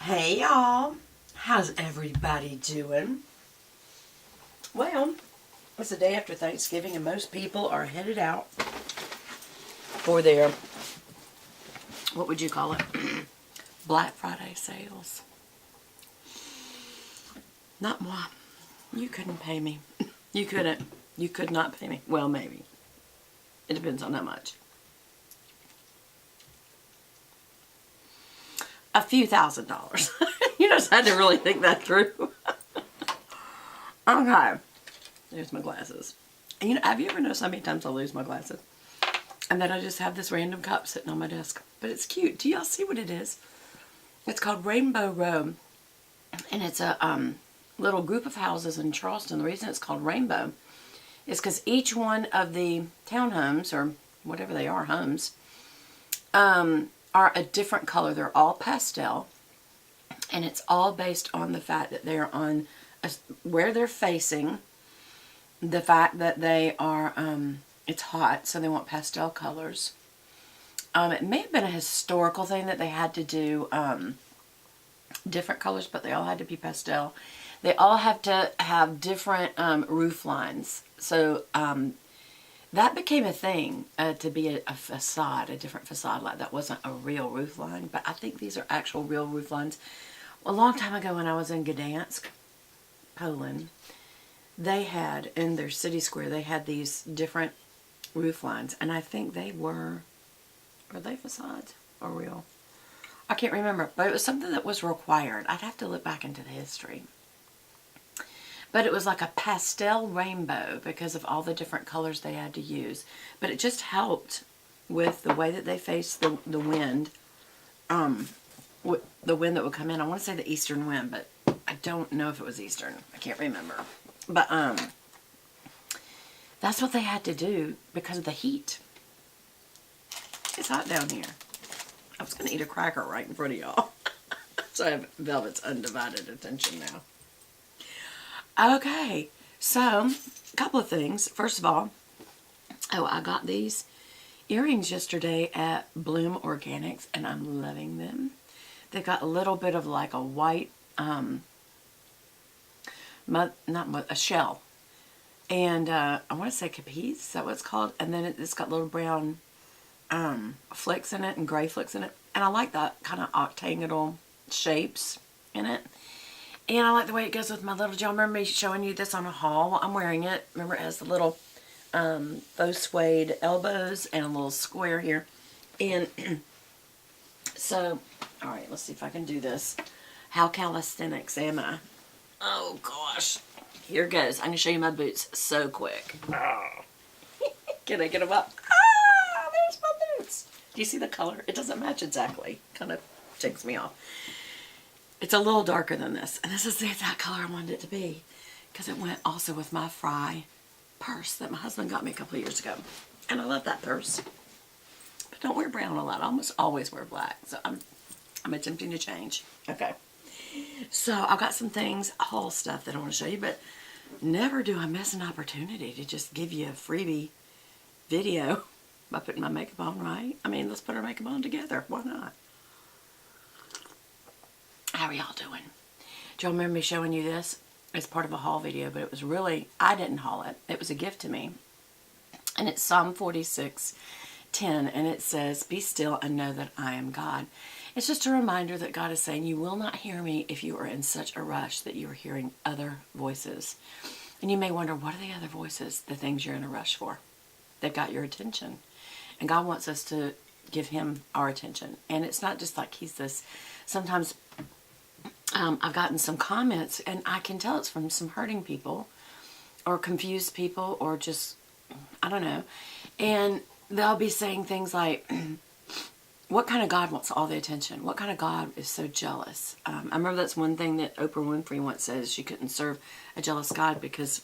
Hey y'all, how's everybody doing? Well, it's the day after Thanksgiving and most people are headed out for their, what would you call it, Black Friday sales. Not moi. You couldn't pay me. You couldn't. You could not pay me. Well, maybe. It depends on how much. A few $1,000s. You just had to really think that through. Okay. There's my glasses. And have you ever noticed how many times I lose my glasses? And then I just have this random cup sitting on my desk. But it's cute. Do y'all see what it is? It's called Rainbow Row. And it's a little group of houses in Charleston. The reason it's called Rainbow is because each one of the townhomes, or whatever they are, homes, are a different color. They're all pastel. And it's all based on the fact that they're on where they're facing, the fact that they are, it's hot, so they want pastel colors. It may have been a historical thing that they had to do different colors, but they all had to be pastel. They all have to have different roof lines. So that became a thing to be a facade, a different facade. Like that wasn't a real roof line, but I think these are actual real roof lines. A long time ago when I was in Gdansk, Poland, they had, in their city square, they had these different roof lines. And I think they were they facades or real? I can't remember, but it was something that was required. I'd have to look back into the history. But it was like a pastel rainbow because of all the different colors they had to use. But it just helped with the way that they faced the wind. The wind that would come in. I want to say the eastern wind, but I don't know if it was eastern. I can't remember. But that's what they had to do because of the heat. It's hot down here. I was going to eat a cracker right in front of y'all. So I have Velvet's undivided attention now. Okay, so a couple of things. First of all, I got these earrings yesterday at Bloom Organics, and I'm loving them. They've got a little bit of like a white, a shell. And I want to say capiz, is that what it's called? And then it's got little brown flecks in it and gray flecks in it. And I like that kind of octagonal shapes in it. And I like the way it goes with my little, do y'all remember me showing you this on a haul? Well, I'm wearing it. Remember it has the little faux suede elbows and a little square here. And so, alright, let's see if I can do this. How calisthenics am I? Oh gosh. Here goes. I'm going to show you my boots so quick. Oh. Can I get them up? Ah, there's my boots. Do you see the color? It doesn't match exactly. Kind of ticks me off. It's a little darker than this. And this is the exact color I wanted it to be. Because it went also with my Fry purse that my husband got me a couple of years ago. And I love that purse. But don't wear brown a lot. I almost always wear black. So I'm attempting to change. Okay. So I've got some things, haul stuff that I want to show you. But never do I miss an opportunity to just give you a freebie video by putting my makeup on, right? I mean, let's put our makeup on together. Why not? How are y'all doing? Do y'all remember me showing you this? It's part of a haul video, but it was really, I didn't haul it. It was a gift to me. And it's Psalm 46:10, and it says, "Be still and know that I am God." It's just a reminder that God is saying, you will not hear me if you are in such a rush that you are hearing other voices. And you may wonder, what are the other voices? The things you're in a rush for. They've got your attention. And God wants us to give him our attention. And it's not just like he's this, sometimes I've gotten some comments, and I can tell it's from some hurting people, or confused people, or just, I don't know. And they'll be saying things like, what kind of God wants all the attention? What kind of God is so jealous? I remember that's one thing that Oprah Winfrey once says. She couldn't serve a jealous God because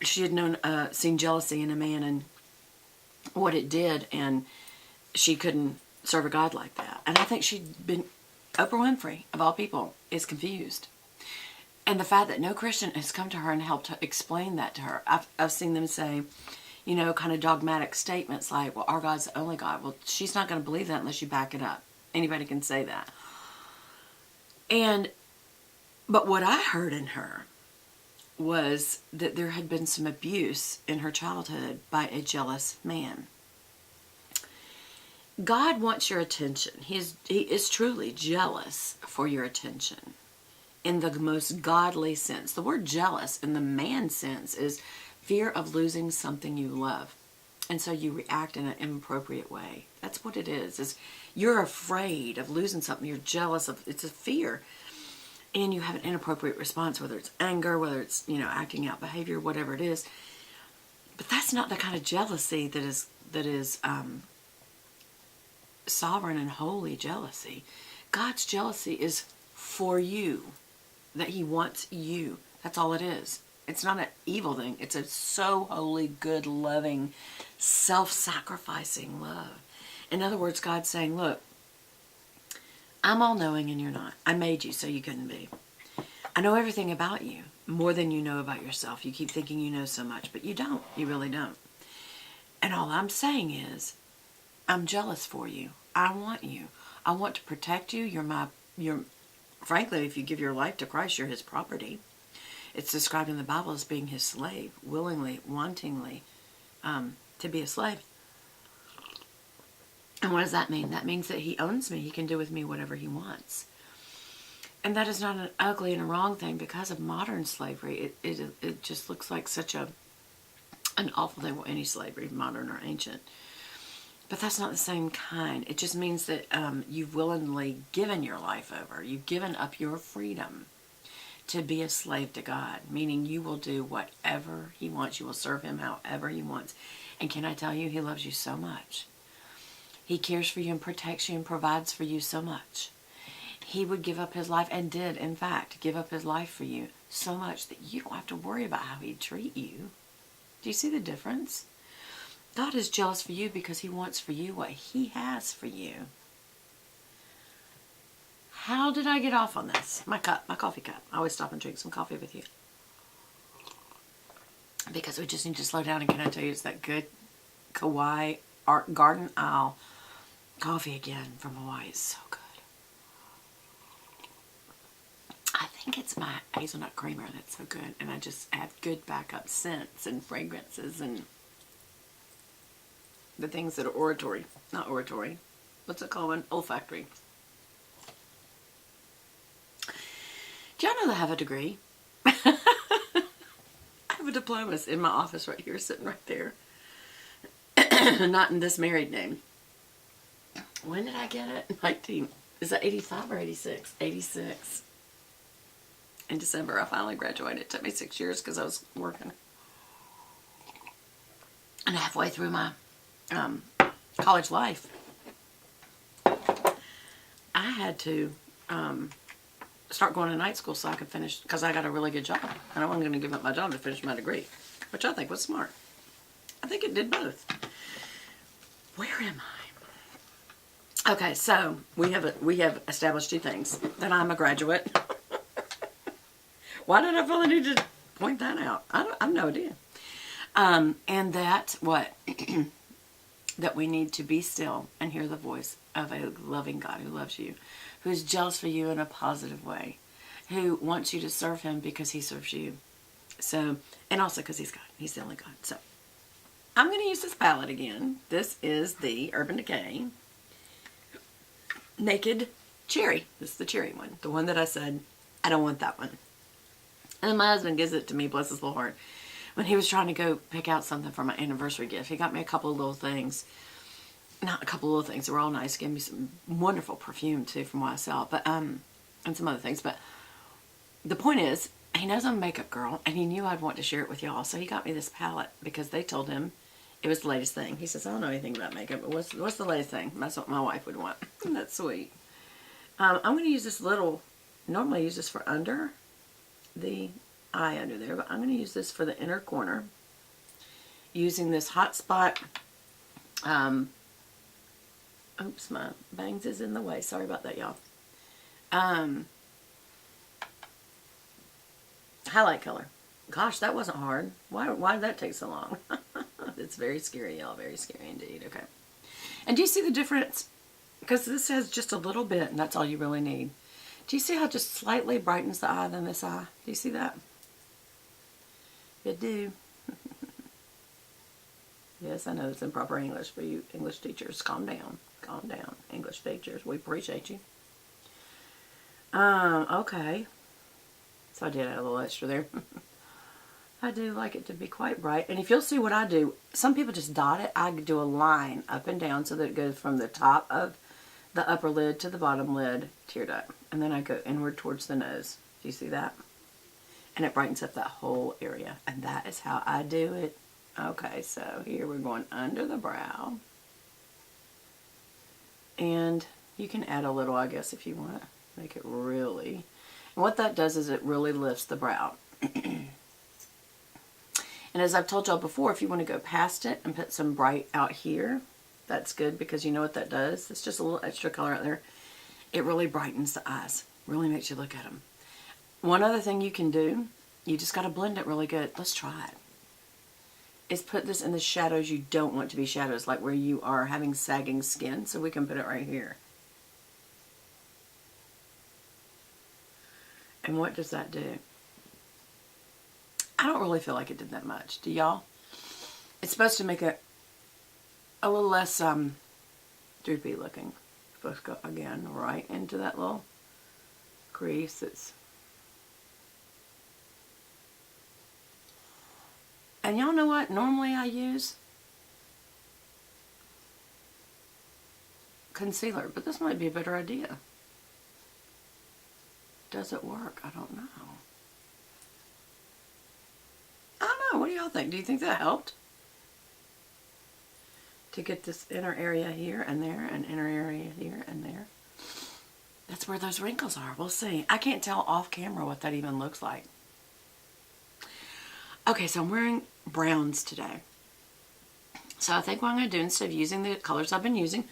she had seen jealousy in a man and what it did, and she couldn't serve a God like that. And I think Oprah Winfrey, of all people, is confused. And the fact that no Christian has come to her and helped explain that to her. I've seen them say, you know, kind of dogmatic statements like, well, our God's the only God. Well, she's not going to believe that unless you back it up. Anybody can say that. But what I heard in her was that there had been some abuse in her childhood by a jealous man. God wants your attention. He is truly jealous for your attention in the most godly sense. The word jealous in the man sense is fear of losing something you love. And so you react in an inappropriate way. That's what it is you're afraid of losing something. You're jealous of, it's a fear. And you have an inappropriate response, whether it's anger, whether it's, acting out behavior, whatever it is. But that's not the kind of jealousy that is sovereign and holy jealousy. God's jealousy is for you, that he wants you. That's all it is. It's not an evil thing. It's a so holy, good, loving, self-sacrificing love. In other words, God's saying, look, I'm all-knowing and you're not. I made you so you couldn't be. I know everything about you, more than you know about yourself. You keep thinking you know so much, but you don't. You really don't. And all I'm saying is, I'm jealous for you. I want you. I want to protect you. Frankly, if you give your life to Christ, you're his property. It's described in the Bible as being his slave, willingly, wantingly, to be a slave. And what does that mean? That means that he owns me. He can do with me whatever he wants. And that is not an ugly and a wrong thing because of modern slavery. It just looks like such an awful thing. Well, any slavery, modern or ancient. But that's not the same kind. It just means that you've willingly given your life over. You've given up your freedom to be a slave to God, meaning you will do whatever he wants. You will serve him however he wants. And can I tell you, he loves you so much. He cares for you and protects you and provides for you so much. He would give up his life, and did, in fact, give up his life for you so much that you don't have to worry about how he'd treat you. Do you see the difference? God is jealous for you because he wants for you what he has for you. How did I get off on this? My coffee cup. I always stop and drink some coffee with you. Because we just need to slow down, and can I tell you, it's that good Kauai Art Garden Isle coffee again from Hawaii. It's so good. I think it's my hazelnut creamer that's so good, and I just add good backup scents and fragrances and the things that are not oratory. What's it called? Olfactory. Do y'all know that I have a degree? I have a diploma in my office right here, sitting right there. Not in this married name. When did I get it? Is that 85 or 86? 86. In December, I finally graduated. It took me 6 years because I was working. And halfway through my college life, I had to start going to night school so I could finish, because I got a really good job. And I wasn't going to give up my job to finish my degree, which I think was smart. I think it did both. Where am I? Okay, so we have established two things. That I'm a graduate. Why did I feel the need to point that out? I have no idea. And that what? That we need to be still and hear the voice of a loving God who loves you, who is jealous for you in a positive way, who wants you to serve him because he serves you. So, and also because he's God. He's the only God. So, I'm going to use this palette again. This is the Urban Decay Naked Cherry. This is the cherry one. The one that I said, I don't want that one. And then my husband gives it to me, bless his little heart. When he was trying to go pick out something for my anniversary gift, he got me a couple of little things. Not a couple of little things. They were all nice. He gave me some wonderful perfume, too, from YSL. But, and some other things. But the point is, he knows I'm a makeup girl, and he knew I'd want to share it with y'all. So he got me this palette because they told him it was the latest thing. He says, I don't know anything about makeup, but what's the latest thing? That's what my wife would want. That's sweet. I'm going to use this normally I use this for under the eye under there, but I'm going to use this for the inner corner using this Hot Spot. Oops, my bangs is in the way. Sorry about that, y'all. Highlight color. Gosh, that wasn't hard. Why did that take so long? It's very scary, y'all. Very scary indeed. Okay. And do you see the difference? Because this has just a little bit, and that's all you really need. Do you see how it just slightly brightens the eye than this eye? Do you see that? It do. Yes, I know it's improper English for you English teachers. Calm down. Calm down, English teachers. We appreciate you. Okay. So I did add a little extra there. I do like it to be quite bright. And if you'll see what I do, some people just dot it. I do a line up and down so that it goes from the top of the upper lid to the bottom lid, tear duct. And then I go inward towards the nose. Do you see that? And it brightens up that whole area. And that is how I do it. Okay, so here we're going under the brow. And you can add a little, I guess, if you want to make it really. And what that does is it really lifts the brow. And as I've told y'all before, if you want to go past it and put some bright out here, that's good because you know what that does? It's just a little extra color out there. It really brightens the eyes. Really makes you look at them. One other thing you can do, you just got to blend it really good. Let's try it. Is put this in the shadows you don't want to be shadows, like where you are having sagging skin. So we can put it right here. And what does that do? I don't really feel like it did that much. Do y'all? It's supposed to make it a little less droopy looking. Supposed to go again right into that little crease. And y'all know what normally I use? Concealer, but this might be a better idea. Does it work? I don't know. I don't know. What do y'all think? Do you think that helped? To get this inner area here and there, and inner area here and there. That's where those wrinkles are. We'll see. I can't tell off camera what that even looks like. Okay, so I'm wearing browns today. So I think what I'm going to do, instead of using the colors I've been using,